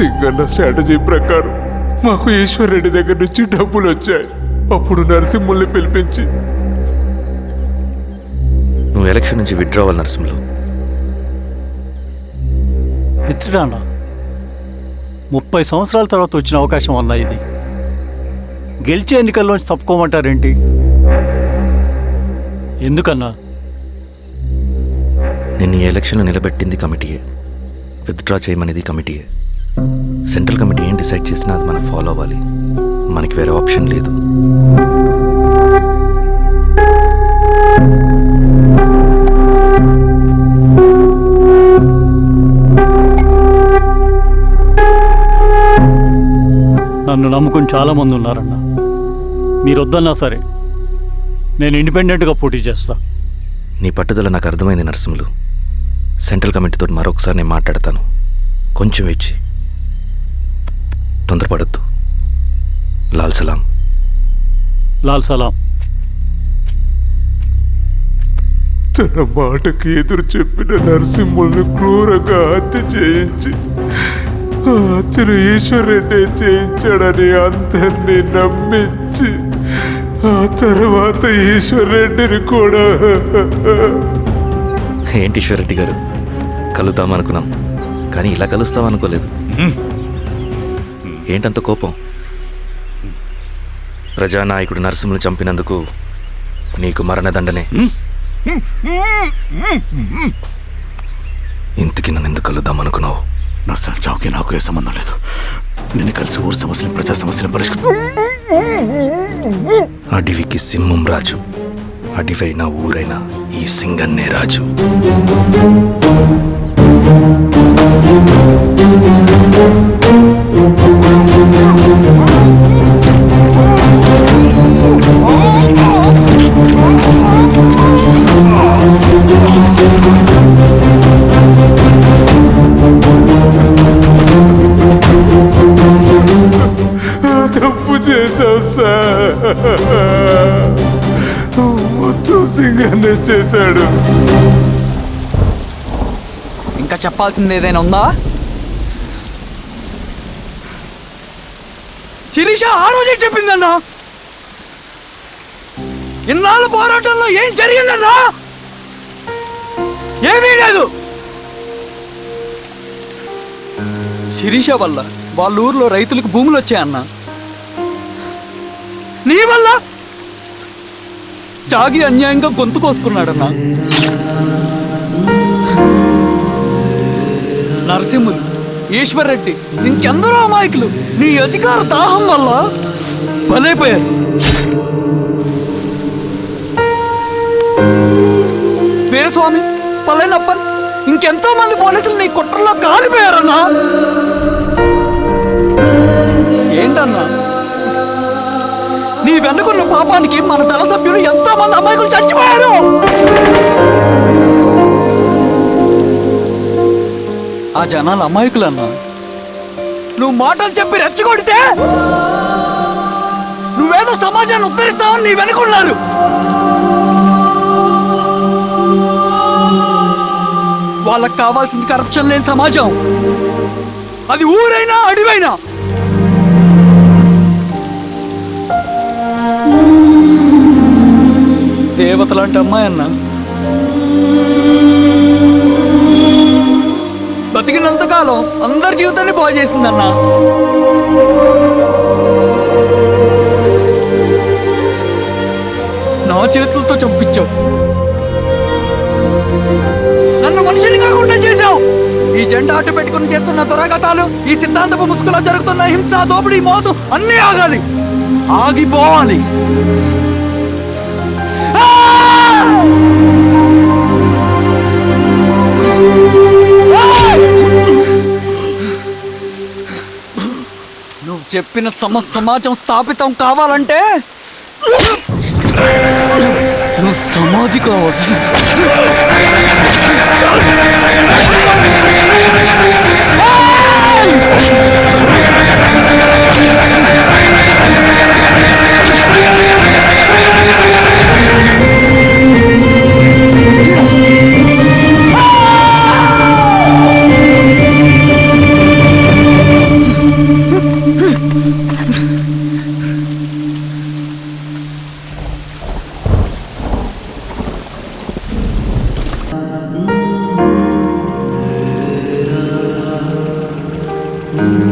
Singanna strategy ప్రకారం మాకు ఈశ్వర్ రెడ్డి దగ్గర నుంచి డబ్బులు వచ్చాయి. అప్పుడు నరసింహుల్ని పిలిపించి, నువ్వు ఎలక్షన్ నుంచి విత్డ్రా అవ్వాలి నరసింహులు. విత్డ్రా 30 సంవత్సరాల తర్వాత వచ్చిన అవకాశం అన్నా ఇది. గెలిచే ఎన్నికల్లోంచి తప్పుకోమంటారేంటి? ఎందుకన్నా? నిన్ను ఈ ఎలక్షన్లో నిలబెట్టింది కమిటీయే, విత్డ్రా చేయమనేది కమిటీయే. సెంట్రల్ కమిటీ ఏం డిసైడ్ చేసినా అది మనం ఫాలో అవ్వాలి. మనకి వేరే ఆప్షన్ లేదు. నన్ను నమ్ముకుని చాలామంది ఉన్నారన్నా. మీరు వద్దన్నా సరే నేను ఇండిపెండెంట్గా పోటీ చేస్తా. నీ పట్టుదల నాకు అర్థమైంది నరసింహులు. సెంట్రల్ కమిటీతో మరొకసారి నేను మాట్లాడతాను. కొంచెం వెచ్చి తొందరపడద్దు. లాల్ సలాం. లాల్ సలాం. తన మాటకి ఎదురు చెప్పిన నరసింహుల్ని క్రూరంగా హత్య చేయించి ఆ హత్యను ఈశ్వర్ రెడ్డి చేయించాడని అందరినీ నమ్మించి ఆ తర్వాత ఈశ్వర్ రెడ్డిని కూడా. ఏంటి ఈశ్వర్ రెడ్డి గారు, కలుద్దాం అనుకున్నాం కానీ ఇలా కలుస్తాం అనుకోలేదు. ఏంటంత కోపం? ప్రజానాయకుడు నరసింహులు చంపినందుకు నీకు మరణదండనే. ఇంతకీ నన్ను ఎందుకు కలుద్దాం అనుకున్నావు? నరసింహ చావుకి నాకు ఏ సంబంధం లేదు. నిన్ను కలిసి ఊరు సమస్యలు, ప్రజా సమస్యలు పరిష్కరించు. అడవికి సింహం రాజు, అడవైనా ఊరైనా ఈ సింగన్నే రాజు. తప్పు చేశావు సార్, మొత్తం సింగన్నే చేశాడు. ఇంకా చెప్పాల్సింది ఏదైనా ఉందా? శిరీష ఆ రోజే చెప్పిందన్నా. ఇన్నాళ్ళ పోరాటంలో ఏం జరిగిందన్నా? ఏమీ లేదు. శిరీష వల్ల వాళ్ళ ఊర్లో రైతులకు భూములు వచ్చాయన్నా. నీ వల్ల జాగి అన్యాయంగా గొంతు కోసుకున్నాడన్నా. నరసింహులు, ఈశ్వర్ రెడ్డి, ఇంకెందరో అమాయకులు నీ అధికార దాహం వల్ల బలైపోయారు. వీరస్వామి, పల్లెనప్పన్, ఇంకెంతో మంది పోలీసులు నీ కుట్రలో కాలిపోయారన్నా. ఏంటన్నా నీ వెనుకున్న పాపానికి మన దళ సభ్యులు ఎంతో మంది అమాయకులు చచ్చిపోయారు. ఆ జనాలు అమాయకులన్నా. నువ్వు మాటలు చెప్పి రెచ్చగొడితే నువ్వేదో సమాజాన్ని ఉద్ధరిస్తావని నీ వెనుకున్నారు. వాళ్ళకి కావాల్సింది కరప్షన్ లేని సమాజం. అది ఊరైనా అడవైనా. దేవతలాంటి అమ్మాయి అన్నా. బతికినంతకాలం అందరి జీవితాన్ని బాగు చేసిందన్నా. నా చేతులతో చంపించావు. నన్ను మనిషిని కాకుండా చేశావు. ఈ జెండా అడ్డు పెట్టుకుని చేస్తున్న దురాఘాతాలు, ఈ సిద్ధాంతపు ముసుగులో జరుగుతున్న హింస, దోపిడీ, మోసం అన్నీ ఆగాలి, ఆగిపోవాలి. నువ్వు చెప్పిన సమాజం స్థాపితం కావాలంటే నువ్వు సమాధి కావాలి. ఆ